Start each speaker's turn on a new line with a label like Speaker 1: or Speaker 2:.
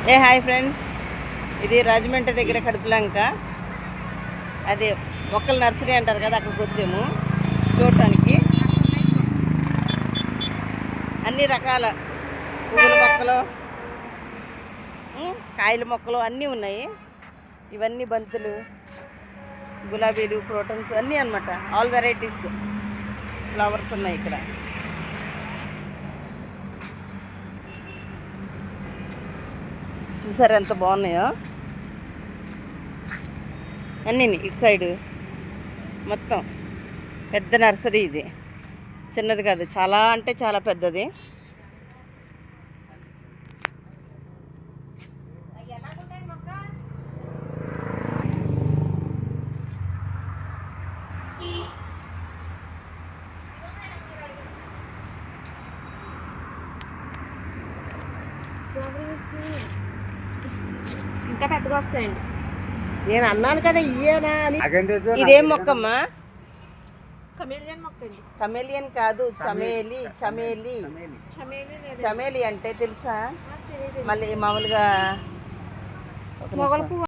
Speaker 1: Hi friends, ఇది రాజమండ్రి దగ్గర కడుపులంక. అది మొక్కల నర్సరీ అంటారు కదా, అక్కడికి వచ్చాము చూడటానికి. అన్ని రకాల పువ్వుల మొక్కలు, కాయల మొక్కలు అన్నీ ఉన్నాయి. ఇవన్నీ బంతులు, గులాబీలు, క్రోటన్స్ అన్నీ అన్నమాట. ఆల్ వెరైటీస్ ఫ్లవర్స్ ఉన్నాయి ఇక్కడ. చూసారు ఎంత బాగున్నాయో అన్నీ. ఇటు సైడు మొత్తం పెద్ద నర్సరీ. ఇది చిన్నది కాదు, చాలా అంటే చాలా పెద్దది. ఇంకా పెద్దగా వస్తాయండి. నేను అన్నాను కదా ఇయ్యేనా అని. ఇదేం మొక్కమ్మా?
Speaker 2: కమేలియన్ మొక్క అండి.
Speaker 1: కమేలియన్ కాదు, చమేలి. చమేలి చమేలి అంటే తెలుసా? మళ్ళీ మామూలుగా
Speaker 2: మొగల పువ్వు